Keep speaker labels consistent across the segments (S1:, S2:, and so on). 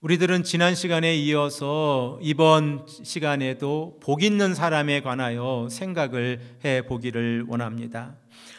S1: 우리들은 지난 시간에 이어서 이번 시간에도 복 있는 사람에 관하여 생각을 해 보기를 원합니다.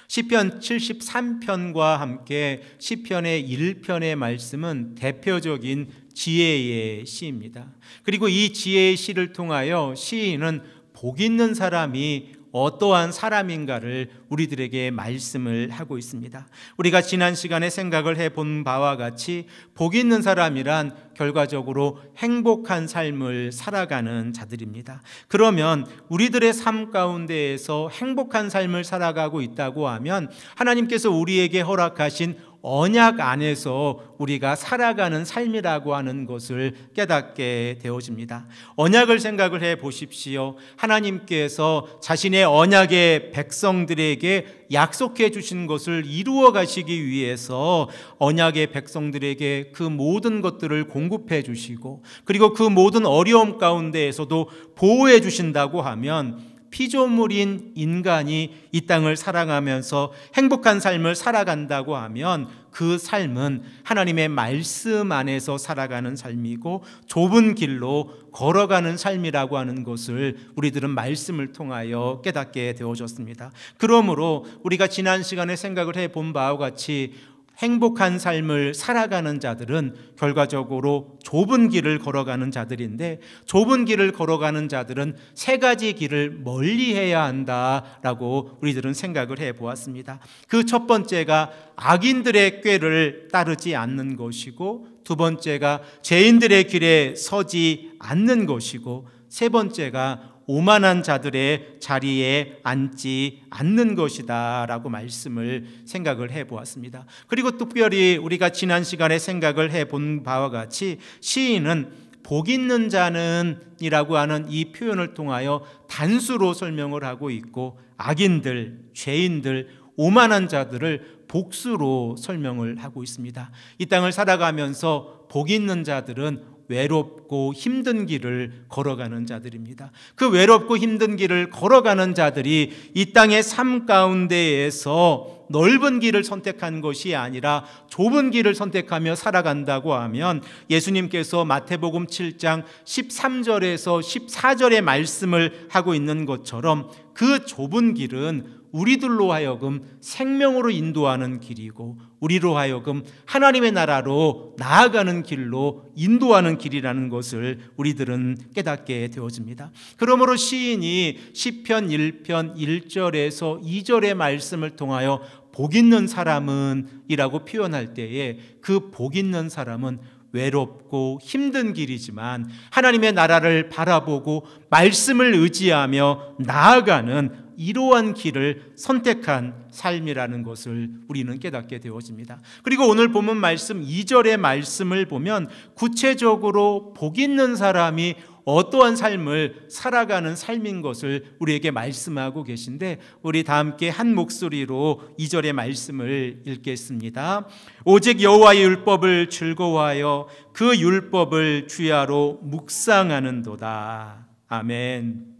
S1: 시편 73편과 함께 시편의 1편의 말씀은 대표적인 지혜의 시입니다. 그리고 이 지혜의 시를 통하여 시인은 복 있는 사람이 어떠한 사람인가를 우리들에게 말씀을 하고 있습니다. 우리가 지난 시간에 생각을 해본 바와 같이 복 있는 사람이란 결과적으로 행복한 삶을 살아가는 자들입니다. 그러면 우리들의 삶 가운데에서 행복한 삶을 살아가고 있다고 하면 하나님께서 우리에게 허락하신 언약 안에서 우리가 살아가는 삶이라고 하는 것을 깨닫게 되어집니다. 언약을 생각을 해 보십시오. 하나님께서 자신의 언약의 백성들에게 약속해 주신 것을 이루어 가시기 위해서 언약의 백성들에게 그 모든 것들을 공급해 주시고, 그리고 그 모든 어려움 가운데에서도 보호해 주신다고 하면 피조물인 인간이 이 땅을 살아가면서 행복한 삶을 살아간다고 하면 그 삶은 하나님의 말씀 안에서 살아가는 삶이고 좁은 길로 걸어가는 삶이라고 하는 것을 우리들은 말씀을 통하여 깨닫게 되어졌습니다. 그러므로 우리가 지난 시간에 생각을 해본 바와 같이 행복한 삶을 살아가는 자들은 결과적으로 좁은 길을 걸어가는 자들인데, 좁은 길을 걸어가는 자들은 세 가지 길을 멀리해야 한다라고 우리들은 생각을 해보았습니다. 그 첫 번째가 악인들의 꾀를 따르지 않는 것이고, 두 번째가 죄인들의 길에 서지 않는 것이고, 세 번째가 오만한 자들의 자리에 앉지 않는 것이다 라고 말씀을 생각을 해보았습니다. 그리고 특별히 우리가 지난 시간에 생각을 해본 바와 같이 시인은 복 있는 자는 이라고 하는 이 표현을 통하여 단수로 설명을 하고 있고, 악인들, 죄인들, 오만한 자들을 복수로 설명을 하고 있습니다. 이 땅을 살아가면서 복 있는 자들은 외롭고 힘든 길을 걸어가는 자들입니다. 그 외롭고 힘든 길을 걸어가는 자들이 이 땅의 삶 가운데에서 넓은 길을 선택한 것이 아니라 좁은 길을 선택하며 살아간다고 하면, 예수님께서 마태복음 7장 13절에서 14절의 말씀을 하고 있는 것처럼 그 좁은 길은 우리들로 하여금 생명으로 인도하는 길이고, 우리로 하여금 하나님의 나라로 나아가는 길로 인도하는 길이라는 것을 우리들은 깨닫게 되어집니다. 그러므로 시인이 시편 1편 1절에서 2절의 말씀을 통하여 복 있는 사람은 이라고 표현할 때에 그 복 있는 사람은 외롭고 힘든 길이지만 하나님의 나라를 바라보고 말씀을 의지하며 나아가는 이러한 길을 선택한 삶이라는 것을 우리는 깨닫게 되어집니다. 그리고 오늘 본문 말씀 2절의 말씀을 보면 구체적으로 복 있는 사람이 어떠한 삶을 살아가는 삶인 것을 우리에게 말씀하고 계신데, 우리 다 함께 한 목소리로 2절의 말씀을 읽겠습니다. 오직 여호와의 율법을 즐거워하여 그 율법을 주야로 묵상하는도다. 아멘.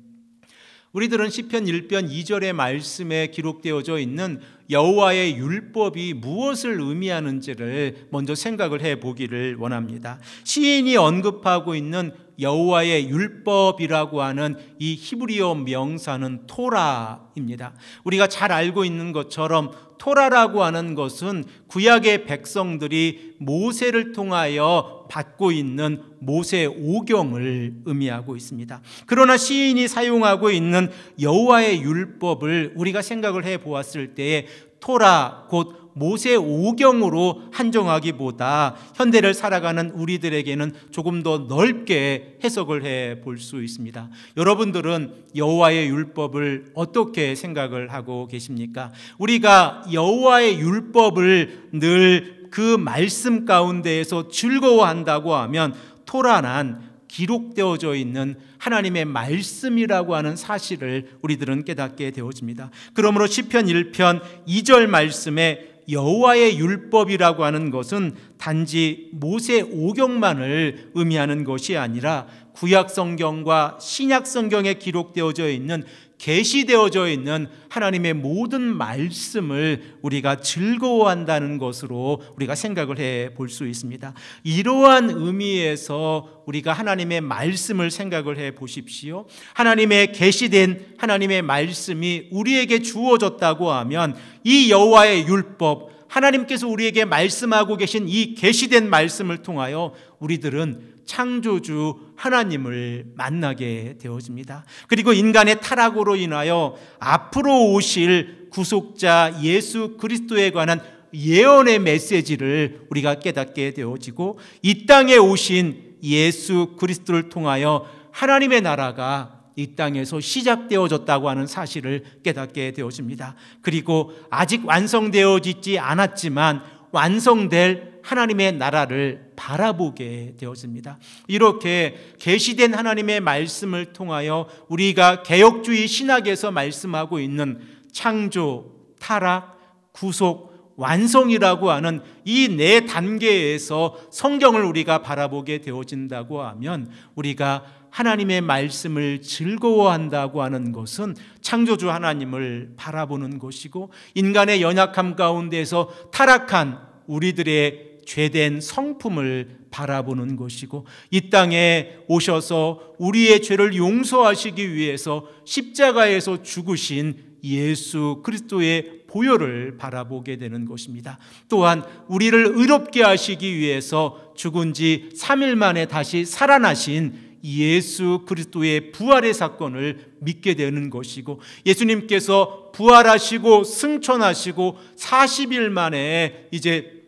S1: 우리들은 시편 1편 2절의 말씀에 기록되어져 있는 여호와의 율법이 무엇을 의미하는지를 먼저 생각을 해보기를 원합니다. 시인이 언급하고 있는 여호와의 율법이라고 하는 이 히브리어 명사는 토라입니다. 우리가 잘 알고 있는 것처럼 토라라고 하는 것은 구약의 백성들이 모세를 통하여 받고 있는 모세 오경을 의미하고 있습니다. 그러나 시인이 사용하고 있는 여호와의 율법을 우리가 생각을 해보았을 때에 토라 곧 모세 오경으로 한정하기보다 현대를 살아가는 우리들에게는 조금 더 넓게 해석을 해볼 수 있습니다. 여러분들은 여호와의 율법을 어떻게 생각을 하고 계십니까? 우리가 여호와의 율법을 늘 그 말씀 가운데에서 즐거워한다고 하면 토라는 기록되어져 있는 하나님의 말씀이라고 하는 사실을 우리들은 깨닫게 되어집니다. 그러므로 시편 1편 2절 말씀에 여호와의 율법이라고 하는 것은 단지 모세 오경만을 의미하는 것이 아니라 구약 성경과 신약 성경에 기록되어져 있는, 계시되어져 있는 하나님의 모든 말씀을 우리가 즐거워한다는 것으로 우리가 생각을 해 볼 수 있습니다. 이러한 의미에서 우리가 하나님의 말씀을 생각을 해 보십시오. 하나님의 계시된 하나님의 말씀이 우리에게 주어졌다고 하면 이 여호와의 율법, 하나님께서 우리에게 말씀하고 계신 이 계시된 말씀을 통하여 우리들은 창조주 하나님을 만나게 되어집니다. 그리고 인간의 타락으로 인하여 앞으로 오실 구속자 예수 그리스도에 관한 예언의 메시지를 우리가 깨닫게 되어지고, 이 땅에 오신 예수 그리스도를 통하여 하나님의 나라가 이 땅에서 시작되어졌다고 하는 사실을 깨닫게 되어집니다. 그리고 아직 완성되어지지 않았지만 완성될 하나님의 나라를 바라보게 되어집니다. 이렇게 계시된 하나님의 말씀을 통하여 우리가 개혁주의 신학에서 말씀하고 있는 창조, 타락, 구속, 완성이라고 하는 이 네 단계에서 성경을 우리가 바라보게 되어진다고 하면, 우리가 하나님의 말씀을 즐거워한다고 하는 것은 창조주 하나님을 바라보는 것이고, 인간의 연약함 가운데서 타락한 우리들의 죄된 성품을 바라보는 것이고, 이 땅에 오셔서 우리의 죄를 용서하시기 위해서 십자가에서 죽으신 예수 그리스도의 보혈을 바라보게 되는 것입니다. 또한 우리를 의롭게 하시기 위해서 죽은 지 3일 만에 다시 살아나신 예수 그리스도의 부활의 사건을 믿게 되는 것이고, 예수님께서 부활하시고 승천하시고 40일 만에 이제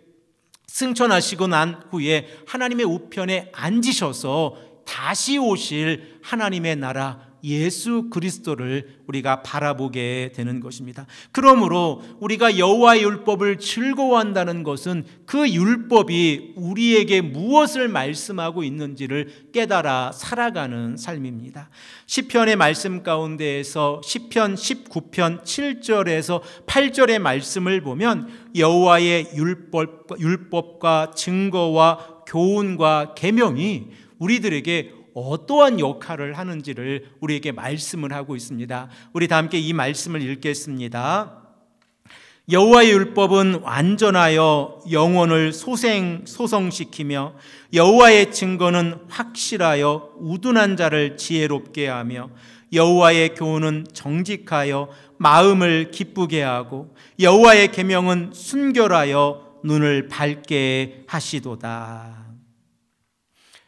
S1: 승천하시고 난 후에 하나님의 우편에 앉으셔서 다시 오실 하나님의 나라 예수 그리스도를 우리가 바라보게 되는 것입니다. 그러므로 우리가 여호와의 율법을 즐거워한다는 것은 그 율법이 우리에게 무엇을 말씀하고 있는지를 깨달아 살아가는 삶입니다. 시편의 말씀 가운데에서 시편 19편 7절에서 8절의 말씀을 보면 여호와의 율법과 증거와 교훈과 계명이 우리들에게 어떠한 역할을 하는지를 우리에게 말씀을 하고 있습니다. 우리 다 함께 이 말씀을 읽겠습니다. 여호와의 율법은 완전하여 영혼을 소성시키며 여호와의 증거는 확실하여 우둔한 자를 지혜롭게 하며 여호와의 교훈은 정직하여 마음을 기쁘게 하고 여호와의 계명은 순결하여 눈을 밝게 하시도다.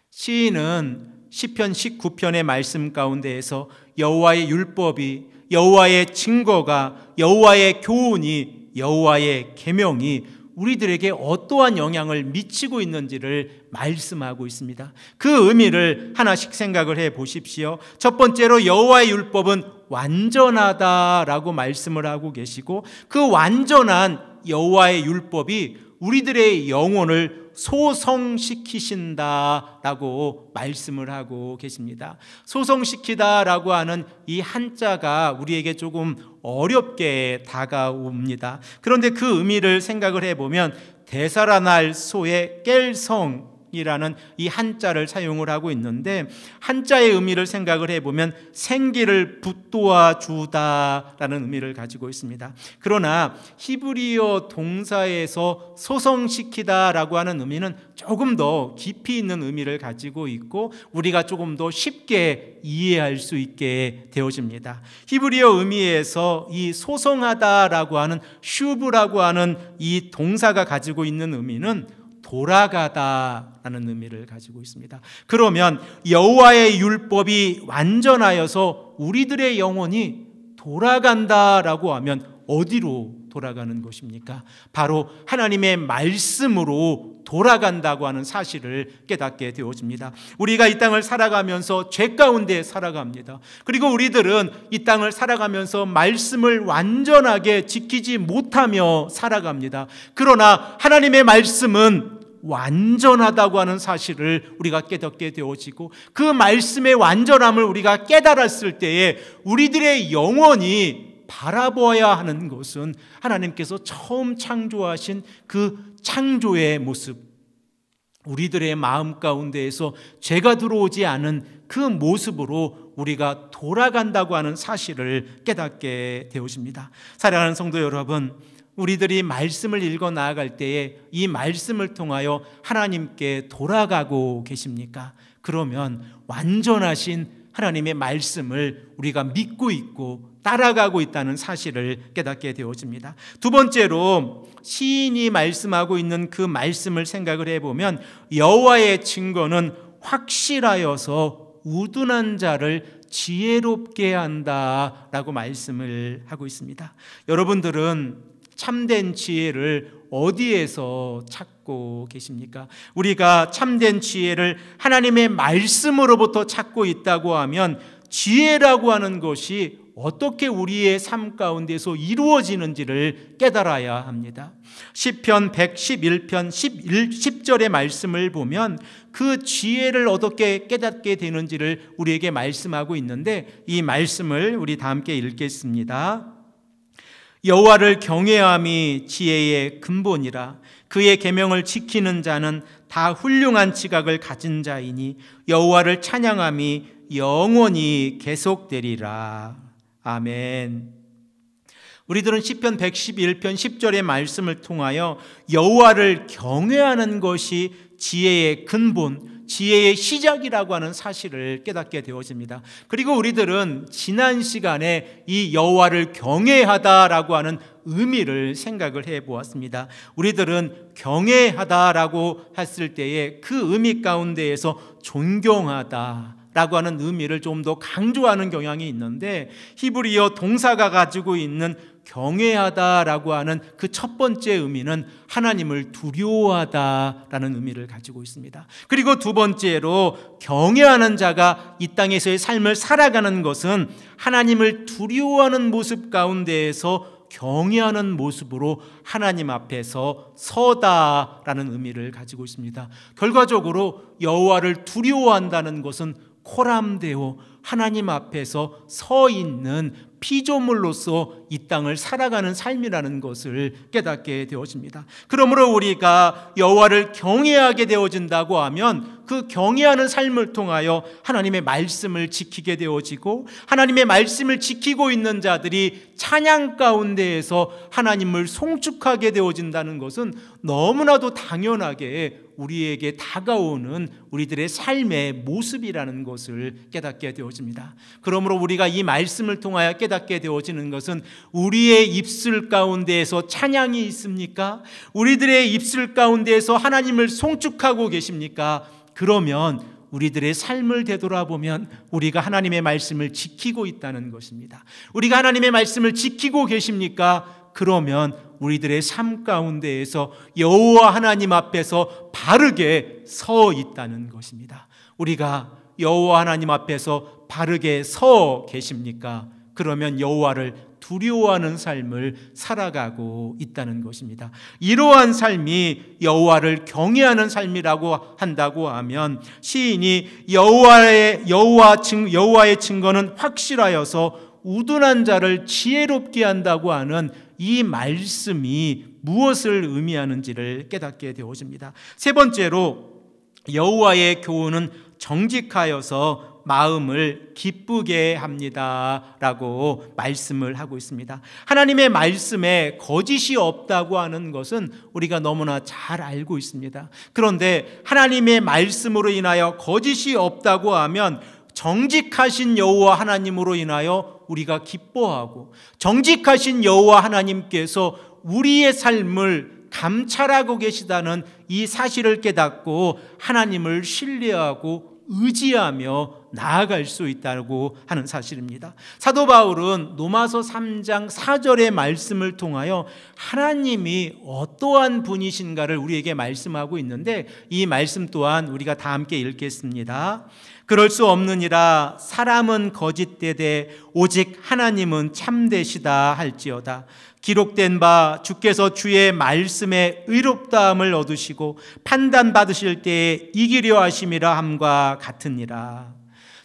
S1: 시인은 시편 19편의 말씀 가운데에서 여호와의 율법이, 여호와의 증거가, 여호와의 교훈이, 여호와의 계명이 우리들에게 어떠한 영향을 미치고 있는지를 말씀하고 있습니다. 그 의미를 하나씩 생각을 해 보십시오. 첫 번째로 여호와의 율법은 완전하다라고 말씀을 하고 계시고, 그 완전한 여호와의 율법이 우리들의 영혼을 소성시키신다라고 말씀을 하고 계십니다. 소성시키다라고 하는 이 한자가 우리에게 조금 어렵게 다가옵니다. 그런데 그 의미를 생각을 해보면 되살아날 소의 깰성 이라는 이 한자를 사용을 하고 있는데, 한자의 의미를 생각을 해보면 생기를 붙도와 주다라는 의미를 가지고 있습니다. 그러나 히브리어 동사에서 소성시키다라고 하는 의미는 조금 더 깊이 있는 의미를 가지고 있고 우리가 조금 더 쉽게 이해할 수 있게 되어집니다. 히브리어 의미에서 이 소성하다라고 하는 슈브라고 하는 이 동사가 가지고 있는 의미는 돌아가다라는 의미를 가지고 있습니다. 그러면 여호와의 율법이 완전하여서 우리들의 영혼이 돌아간다라고 하면 어디로 돌아가는 것입니까? 바로 하나님의 말씀으로 돌아간다고 하는 사실을 깨닫게 되어집니다. 우리가 이 땅을 살아가면서 죄 가운데 살아갑니다. 그리고 우리들은 이 땅을 살아가면서 말씀을 완전하게 지키지 못하며 살아갑니다. 그러나 하나님의 말씀은 완전하다고 하는 사실을 우리가 깨닫게 되어지고, 그 말씀의 완전함을 우리가 깨달았을 때에 우리들의 영혼이 바라보아야 하는 것은 하나님께서 처음 창조하신 그 창조의 모습, 우리들의 마음 가운데에서 죄가 들어오지 않은 그 모습으로 우리가 돌아간다고 하는 사실을 깨닫게 되어집니다. 사랑하는 성도 여러분, 우리들이 말씀을 읽어 나아갈 때에 이 말씀을 통하여 하나님께 돌아가고 계십니까? 그러면 완전하신 하나님의 말씀을 우리가 믿고 있고 따라가고 있다는 사실을 깨닫게 되어집니다. 두 번째로 시인이 말씀하고 있는 그 말씀을 생각을 해보면 여호와의 증거는 확실하여서 우둔한 자를 지혜롭게 한다라고 말씀을 하고 있습니다. 여러분들은 참된 지혜를 어디에서 찾고 계십니까? 우리가 참된 지혜를 하나님의 말씀으로부터 찾고 있다고 하면 지혜라고 하는 것이 어떻게 우리의 삶 가운데서 이루어지는지를 깨달아야 합니다. 시편 111편 10절의 말씀을 보면 그 지혜를 어떻게 깨닫게 되는지를 우리에게 말씀하고 있는데, 이 말씀을 우리 다 함께 읽겠습니다. 여호와를 경외함이 지혜의 근본이라. 그의 계명을 지키는 자는 다 훌륭한 지각을 가진 자이니 여호와를 찬양함이 영원히 계속되리라. 아멘. 우리들은 시편 111편 10절의 말씀을 통하여 여호와를 경외하는 것이 지혜의 근본, 지혜의 시작이라고 하는 사실을 깨닫게 되어집니다. 그리고 우리들은 지난 시간에 이 여호와를 경외하다라고 하는 의미를 생각을 해보았습니다. 우리들은 경외하다라고 했을 때에 그 의미 가운데에서 존경하다 라고 하는 의미를 좀 더 강조하는 경향이 있는데, 히브리어 동사가 가지고 있는 경외하다라고 하는 그 첫 번째 의미는 하나님을 두려워하다라는 의미를 가지고 있습니다. 그리고 두 번째로 경외하는 자가 이 땅에서의 삶을 살아가는 것은 하나님을 두려워하는 모습 가운데에서 경외하는 모습으로 하나님 앞에서 서다라는 의미를 가지고 있습니다. 결과적으로 여호와를 두려워한다는 것은 코람데오, 하나님 앞에서 서 있는 피조물로서 이 땅을 살아가는 삶이라는 것을 깨닫게 되어집니다. 그러므로 우리가 여호와를 경외하게 되어진다고 하면 그 경외하는 삶을 통하여 하나님의 말씀을 지키게 되어지고, 하나님의 말씀을 지키고 있는 자들이 찬양 가운데에서 하나님을 송축하게 되어진다는 것은 너무나도 당연하게 우리에게 다가오는 우리들의 삶의 모습이라는 것을 깨닫게 되어집니다. 그러므로 우리가 이 말씀을 통하여 깨닫게 되어지는 것은 우리의 입술 가운데에서 찬양이 있습니까? 우리들의 입술 가운데에서 하나님을 송축하고 계십니까? 그러면 우리들의 삶을 되돌아보면 우리가 하나님의 말씀을 지키고 있다는 것입니다. 우리가 하나님의 말씀을 지키고 계십니까? 그러면 우리들의 삶 가운데에서 여호와 하나님 앞에서 바르게 서 있다는 것입니다. 우리가 여호와 하나님 앞에서 바르게 서 계십니까? 그러면 여호와를 두려워하는 삶을 살아가고 있다는 것입니다. 이러한 삶이 여호와를 경외하는 삶이라고 한다고 하면, 시인이 여호와의 증거는 확실하여서 우둔한 자를 지혜롭게 한다고 하는 이 말씀이 무엇을 의미하는지를 깨닫게 되어집니다. 세 번째로 여호와의 교훈은 정직하여서 마음을 기쁘게 합니다 라고 말씀을 하고 있습니다. 하나님의 말씀에 거짓이 없다고 하는 것은 우리가 너무나 잘 알고 있습니다. 그런데 하나님의 말씀으로 인하여 거짓이 없다고 하면 정직하신 여호와 하나님으로 인하여 우리가 기뻐하고, 정직하신 여호와 하나님께서 우리의 삶을 감찰하고 계시다는 이 사실을 깨닫고 하나님을 신뢰하고 의지하며 나아갈 수 있다고 하는 사실입니다. 사도 바울은 로마서 3장 4절의 말씀을 통하여 하나님이 어떠한 분이신가를 우리에게 말씀하고 있는데, 이 말씀 또한 우리가 다 함께 읽겠습니다. 그럴 수 없느니라. 사람은 거짓되되 오직 하나님은 참되시다 할지어다. 기록된 바 주께서 주의 말씀에 의롭다함을 얻으시고 판단받으실 때에 이기려 하심이라 함과 같으니라.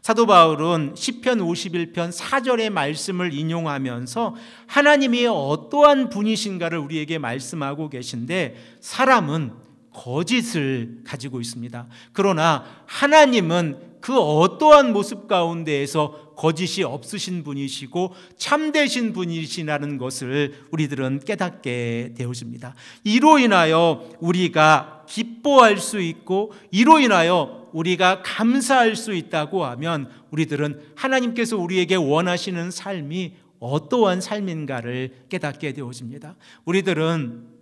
S1: 사도 바울은 시편 51편 4절의 말씀을 인용하면서 하나님이 어떠한 분이신가를 우리에게 말씀하고 계신데, 사람은 거짓을 가지고 있습니다. 그러나 하나님은 그 어떠한 모습 가운데에서 거짓이 없으신 분이시고 참되신 분이시라는 것을 우리들은 깨닫게 되어집니다. 이로 인하여 우리가 기뻐할 수 있고 이로 인하여 우리가 감사할 수 있다고 하면 우리들은 하나님께서 우리에게 원하시는 삶이 어떠한 삶인가를 깨닫게 되어집니다. 우리들은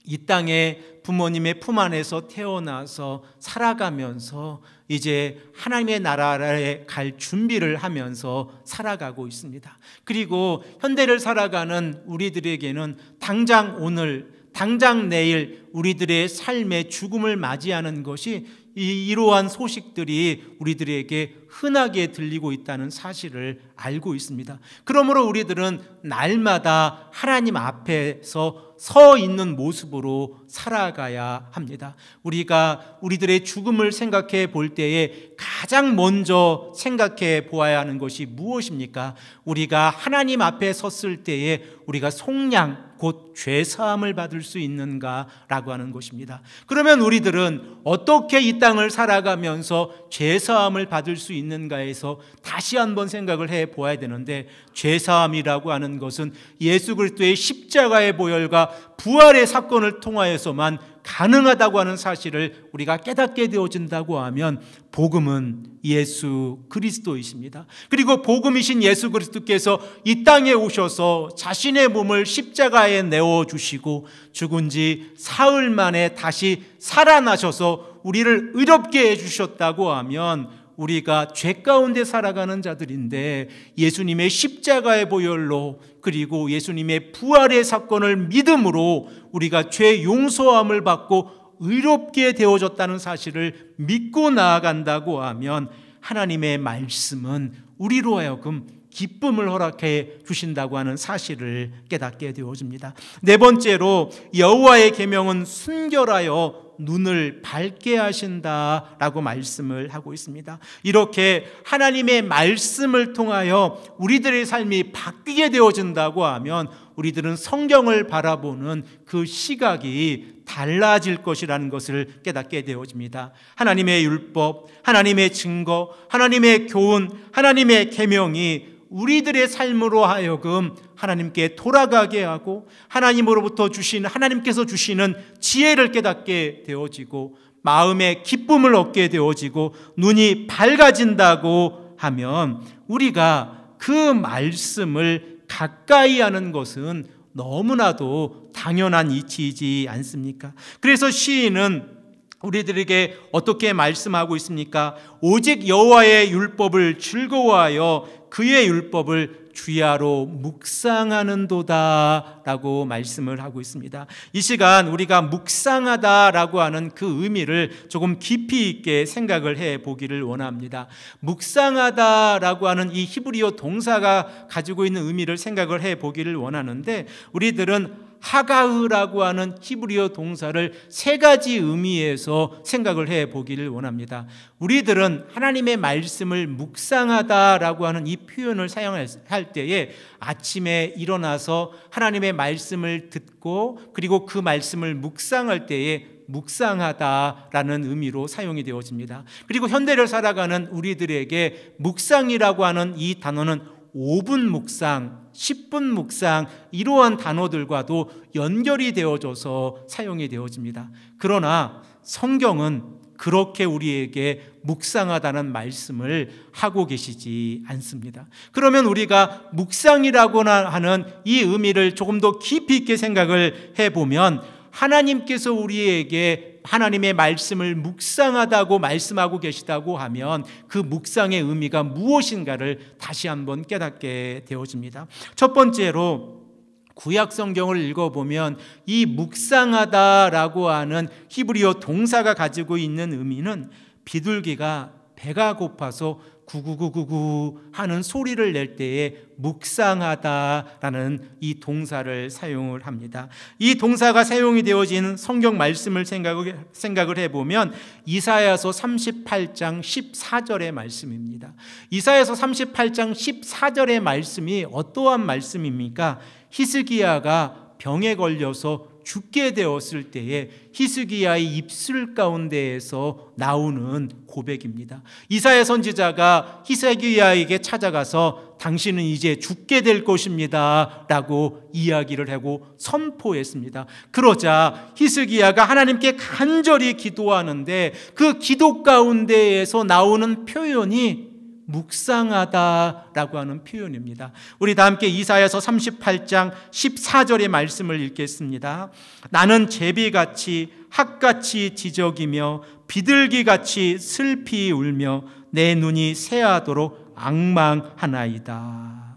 S1: 이 땅에 부모님의 품 안에서 태어나서 살아가면서 이제 하나님의 나라에 갈 준비를 하면서 살아가고 있습니다. 그리고 현대를 살아가는 우리들에게는 당장 오늘, 당장 내일 우리들의 삶의 죽음을 맞이하는 것이 이러한 소식들이 우리들에게 흔하게 들리고 있다는 사실을 알고 있습니다. 그러므로 우리들은 날마다 하나님 앞에서 서 있는 모습으로 살아가야 합니다. 우리가 우리들의 죽음을 생각해 볼 때에 가장 먼저 생각해 보아야 하는 것이 무엇입니까? 우리가 하나님 앞에 섰을 때에 우리가 속량 곧 죄사함을 받을 수 있는가라고 하는 것입니다. 그러면 우리들은 어떻게 이 땅을 살아가면서 죄사함을 받을 수 있는가에서 다시 한번 생각을 해 보아야 되는데, 죄사함이라고 하는 것은 예수 그리스도의 십자가의 보혈과 부활의 사건을 통하여서만 가능하다고 하는 사실을 우리가 깨닫게 되어진다고 하면 복음은 예수 그리스도이십니다. 그리고 복음이신 예수 그리스도께서 이 땅에 오셔서 자신의 몸을 십자가에 내어주시고 죽은 지 사흘 만에 다시 살아나셔서 우리를 의롭게 해주셨다고 하면 우리가 죄 가운데 살아가는 자들인데 예수님의 십자가의 보혈로 그리고 예수님의 부활의 사건을 믿음으로 우리가 죄 용서함을 받고 의롭게 되어졌다는 사실을 믿고 나아간다고 하면 하나님의 말씀은 우리로 하여금 기쁨을 허락해 주신다고 하는 사실을 깨닫게 되어집니다. 네 번째로 여호와의 계명은 순결하여 눈을 밝게 하신다라고 말씀을 하고 있습니다. 이렇게 하나님의 말씀을 통하여 우리들의 삶이 바뀌게 되어진다고 하면 우리들은 성경을 바라보는 그 시각이 달라질 것이라는 것을 깨닫게 되어집니다. 하나님의 율법, 하나님의 증거, 하나님의 교훈, 하나님의 계명이 우리들의 삶으로 하여금 하나님께 돌아가게 하고 하나님으로부터 하나님께서 주시는 지혜를 깨닫게 되어지고 마음의 기쁨을 얻게 되어지고 눈이 밝아진다고 하면 우리가 그 말씀을 가까이 하는 것은 너무나도 당연한 이치이지 않습니까? 그래서 시인은 우리들에게 어떻게 말씀하고 있습니까? 오직 여호와의 율법을 즐거워하여 그의 율법을 주야로 묵상하는도다 라고 말씀을 하고 있습니다. 이 시간 우리가 묵상하다라고 하는 그 의미를 조금 깊이 있게 생각을 해 보기를 원합니다. 묵상하다라고 하는 이 히브리어 동사가 가지고 있는 의미를 생각을 해 보기를 원하는데, 우리들은 하가흐라고 하는 히브리어 동사를 세 가지 의미에서 생각을 해 보기를 원합니다. 우리들은 하나님의 말씀을 묵상하다라고 하는 이 표현을 사용할 때에 아침에 일어나서 하나님의 말씀을 듣고 그리고 그 말씀을 묵상할 때에 묵상하다라는 의미로 사용이 되어집니다. 그리고 현대를 살아가는 우리들에게 묵상이라고 하는 이 단어는 5분 묵상, 10분 묵상 이러한 단어들과도 연결이 되어져서 사용이 되어집니다. 그러나 성경은 그렇게 우리에게 묵상하다는 말씀을 하고 계시지 않습니다. 그러면 우리가 묵상이라고 하는 이 의미를 조금 더 깊이 있게 생각을 해보면 하나님께서 우리에게 하나님의 말씀을 묵상하다고 말씀하고 계시다고 하면 그 묵상의 의미가 무엇인가를 다시 한번 깨닫게 되어집니다. 첫 번째로 구약 성경을 읽어보면 이 묵상하다라고 하는 히브리어 동사가 가지고 있는 의미는 비둘기가 배가 고파서 구구구구구 하는 소리를 낼 때에 묵상하다라는 이 동사를 사용을 합니다. 이 동사가 사용이 되어진 성경 말씀을 생각을 해보면 이사야서 38장 14절의 말씀입니다. 이사야서 38장 14절의 말씀이 어떠한 말씀입니까? 히스기야가 병에 걸려서 죽게 되었을 때에 히스기야의 입술 가운데에서 나오는 고백입니다. 이사야 선지자가 히스기야에게 찾아가서 당신은 이제 죽게 될 것입니다 라고 이야기를 하고 선포했습니다. 그러자 히스기야가 하나님께 간절히 기도하는데 그 기도 가운데에서 나오는 표현이 묵상하다라고 하는 표현입니다. 우리 다 함께 이사야서 38장 14절의 말씀을 읽겠습니다. 나는 제비같이 학같이 지저귀며 비둘기같이 슬피 울며 내 눈이 새하도록 앙망하나이다.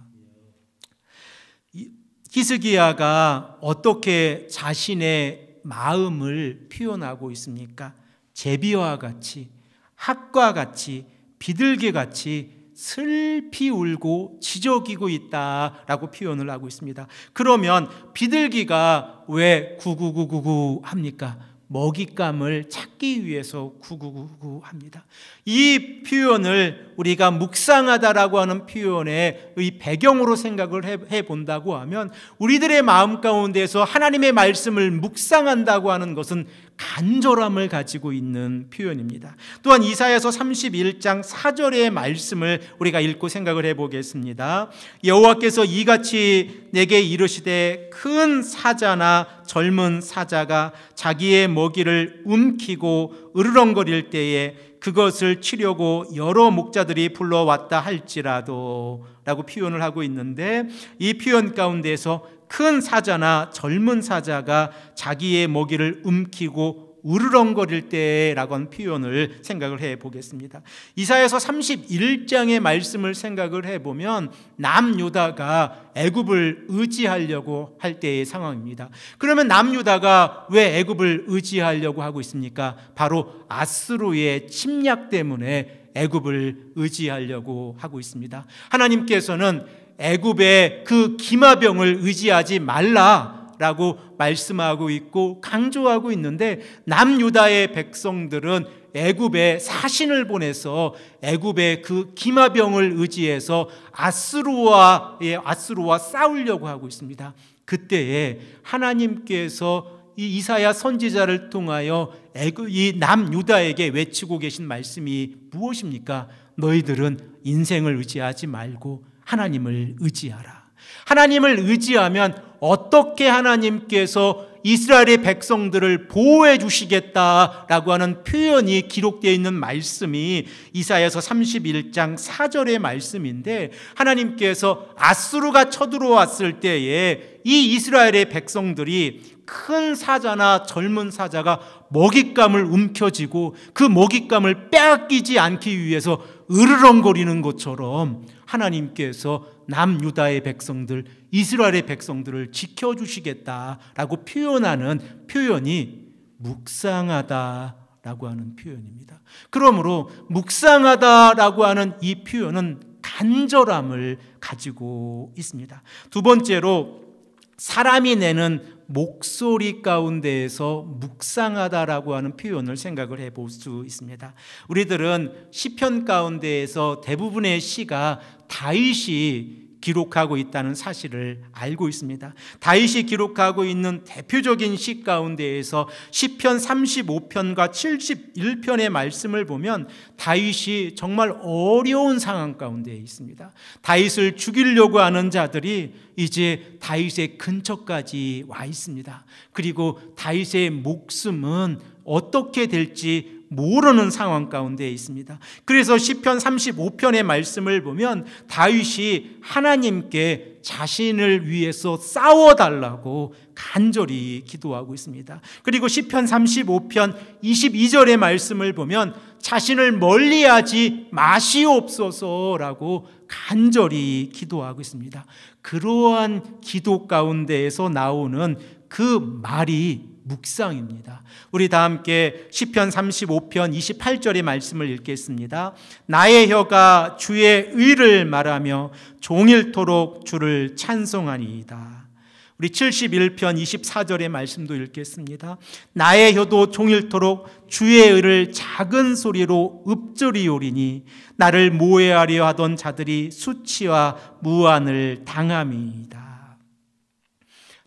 S1: 히스기야가 어떻게 자신의 마음을 표현하고 있습니까? 제비와 같이 학과 같이 비둘기같이 슬피 울고 지저귀고 있다라고 표현을 하고 있습니다. 그러면 비둘기가 왜 구구구구구 합니까? 먹잇감을 찾기 위해서 구구구구 합니다. 이 표현을 우리가 묵상하다라고 하는 표현의 배경으로 생각을 해본다고 하면 우리들의 마음 가운데서 하나님의 말씀을 묵상한다고 하는 것은 간절함을 가지고 있는 표현입니다. 또한 이사야서 31장 4절의 말씀을 우리가 읽고 생각을 해보겠습니다. 여호와께서 이같이 내게 이르시되 큰 사자나 젊은 사자가 자기의 먹이를 움키고 으르렁거릴 때에 그것을 치려고 여러 목자들이 불러왔다 할지라도 라고 표현을 하고 있는데, 이 표현 가운데서 큰 사자나 젊은 사자가 자기의 먹이를 움키고 으르렁거릴 때라고 하는 표현을 생각을 해보겠습니다. 이사야서 31장의 말씀을 생각을 해보면 남유다가 애굽을 의지하려고 할 때의 상황입니다. 그러면 남유다가 왜 애굽을 의지하려고 하고 있습니까? 바로 아수르의 침략 때문에 애굽을 의지하려고 하고 있습니다. 하나님께서는 애굽의 그 기마병을 의지하지 말라라고 말씀하고 있고 강조하고 있는데, 남유다의 백성들은 애굽에 사신을 보내서 애굽의 그 기마병을 의지해서 아수르와 싸우려고 하고 있습니다. 그때에 하나님께서 이 이사야 선지자를 통하여 이 남유다에게 외치고 계신 말씀이 무엇입니까? 너희들은 인생을 의지하지 말고 하나님을 의지하라. 하나님을 의지하면 어떻게 하나님께서 이스라엘의 백성들을 보호해 주시겠다라고 하는 표현이 기록되어 있는 말씀이 이사야서 31장 4절의 말씀인데, 하나님께서 아수르가 쳐들어왔을 때에 이 이스라엘의 백성들이 큰 사자나 젊은 사자가 먹잇감을 움켜쥐고 그 먹잇감을 빼앗기지 않기 위해서 으르렁거리는 것처럼 하나님께서 남유다의 백성들, 이스라엘의 백성들을 지켜주시겠다라고 표현하는 표현이 묵상하다라고 하는 표현입니다. 그러므로 묵상하다라고 하는 이 표현은 간절함을 가지고 있습니다. 두 번째로, 사람이 내는 목소리 가운데에서 묵상하다라고 하는 표현을 생각을 해볼 수 있습니다. 우리들은 시편 가운데에서 대부분의 시가 다윗이 기록하고 있다는 사실을 알고 있습니다. 다윗이 기록하고 있는 대표적인 시 가운데에서 시편 35편과 71편의 말씀을 보면 다윗이 정말 어려운 상황 가운데 있습니다. 다윗을 죽이려고 하는 자들이 이제 다윗의 근처까지 와 있습니다. 그리고 다윗의 목숨은 어떻게 될지 모르는 상황 가운데 있습니다. 그래서 시편 35편의 말씀을 보면 다윗이 하나님께 자신을 위해서 싸워달라고 간절히 기도하고 있습니다. 그리고 시편 35편 22절의 말씀을 보면 자신을 멀리하지 마시옵소서라고 간절히 기도하고 있습니다. 그러한 기도 가운데에서 나오는 그 말이 묵상입니다. 우리 다 함께 시편 35편 28절의 말씀을 읽겠습니다. 나의 혀가 주의 의를 말하며 종일토록 주를 찬송하니이다. 우리 71편 24절의 말씀도 읽겠습니다. 나의 혀도 종일토록 주의 의를 작은 소리로 읊조리오리니 나를 모해하려 하던 자들이 수치와 무한을 당함이다.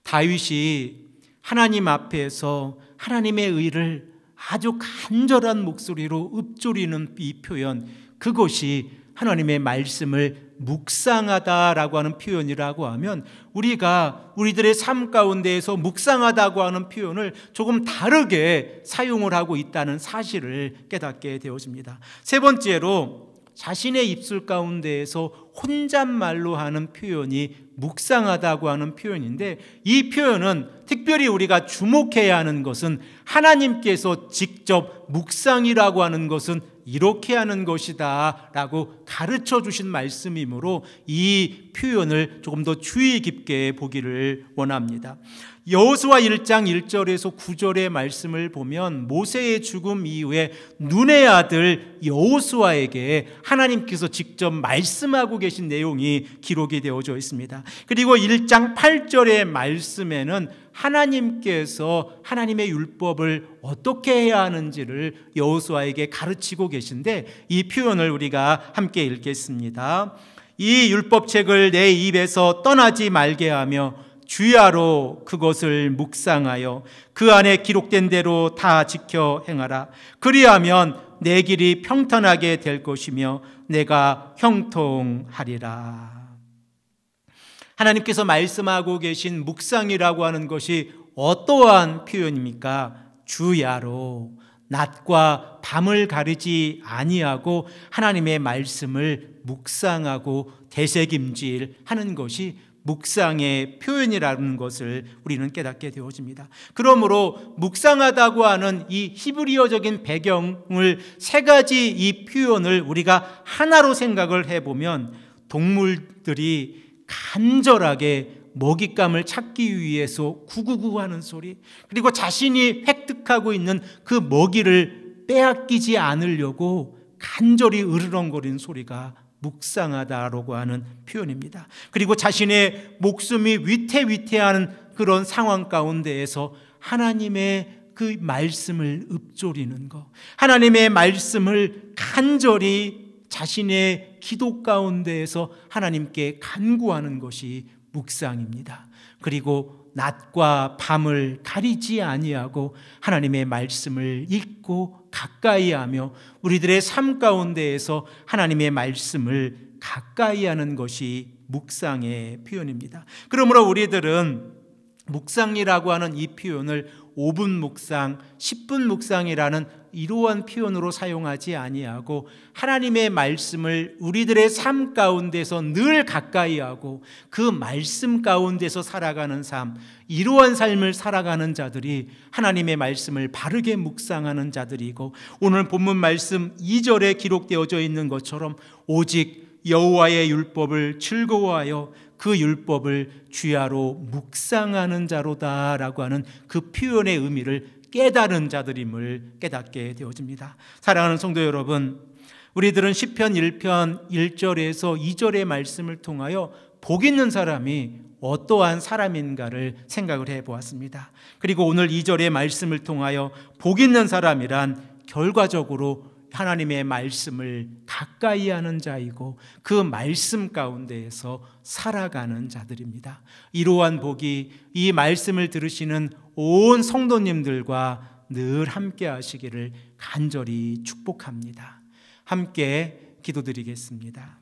S1: 다윗이 하나님 앞에서 하나님의 의를 아주 간절한 목소리로 읊조리는 이 표현, 그것이 하나님의 말씀을 묵상하다라고 하는 표현이라고 하면, 우리가 우리들의 삶 가운데에서 묵상하다고 하는 표현을 조금 다르게 사용을 하고 있다는 사실을 깨닫게 되어집니다. 세 번째로, 자신의 입술 가운데에서 혼잣말로 하는 표현이 묵상하다고 하는 표현인데, 이 표현은 특별히 우리가 주목해야 하는 것은 하나님께서 직접 묵상이라고 하는 것은 이렇게 하는 것이다 라고 가르쳐 주신 말씀이므로 이 표현을 조금 더 주의 깊게 보기를 원합니다. 여호수아 1장 1절에서 9절의 말씀을 보면, 모세의 죽음 이후에 눈의 아들 여호수아에게 하나님께서 직접 말씀하고 계신 내용이 기록이 되어져 있습니다. 그리고 1장 8절의 말씀에는 하나님께서 하나님의 율법을 어떻게 해야 하는지를 여호수아에게 가르치고 계신데, 이 표현을 우리가 함께 읽겠습니다. 이 율법책을 내 입에서 떠나지 말게 하며 주야로 그것을 묵상하여 그 안에 기록된 대로 다 지켜 행하라. 그리하면 내 길이 평탄하게 될 것이며 내가 형통하리라. 하나님께서 말씀하고 계신 묵상이라고 하는 것이 어떠한 표현입니까? 주야로, 낮과 밤을 가리지 아니하고 하나님의 말씀을 묵상하고 되새김질하는 것이 묵상의 표현이라는 것을 우리는 깨닫게 되어집니다. 그러므로 묵상하다고 하는 이 히브리어적인 배경을, 세 가지 이 표현을 우리가 하나로 생각을 해보면, 동물들이 간절하게 먹잇감을 찾기 위해서 구구구 하는 소리, 그리고 자신이 획득하고 있는 그 먹이를 빼앗기지 않으려고 간절히 으르렁거리는 소리가 묵상하다라고 하는 표현입니다. 그리고 자신의 목숨이 위태위태한 그런 상황 가운데에서 하나님의 그 말씀을 읊조리는 것, 하나님의 말씀을 간절히 자신의 기도 가운데에서 하나님께 간구하는 것이 묵상입니다. 그리고 낮과 밤을 가리지 아니하고 하나님의 말씀을 읽고 가까이 하며 우리들의 삶 가운데에서 하나님의 말씀을 가까이 하는 것이 묵상의 표현입니다. 그러므로 우리들은 묵상이라고 하는 이 표현을 5분 묵상, 10분 묵상이라는 이러한 표현으로 사용하지 아니하고, 하나님의 말씀을 우리들의 삶 가운데서 늘 가까이 하고 그 말씀 가운데서 살아가는 삶, 이러한 삶을 살아가는 자들이 하나님의 말씀을 바르게 묵상하는 자들이고, 오늘 본문 말씀 2절에 기록되어져 있는 것처럼 오직 여호와의 율법을 즐거워하여 그 율법을 주야로 묵상하는 자로다라고 하는 그 표현의 의미를 깨달은 자들임을 깨닫게 되어집니다. 사랑하는 성도 여러분, 우리들은 시편 1편 1절에서 2절의 말씀을 통하여 복 있는 사람이 어떠한 사람인가를 생각을 해보았습니다. 그리고 오늘 2절의 말씀을 통하여 복 있는 사람이란 결과적으로 하나님의 말씀을 가까이 하는 자이고 그 말씀 가운데에서 살아가는 자들입니다. 이러한 복이 이 말씀을 들으시는 온 성도님들과 늘 함께 하시기를 간절히 축복합니다. 함께 기도드리겠습니다.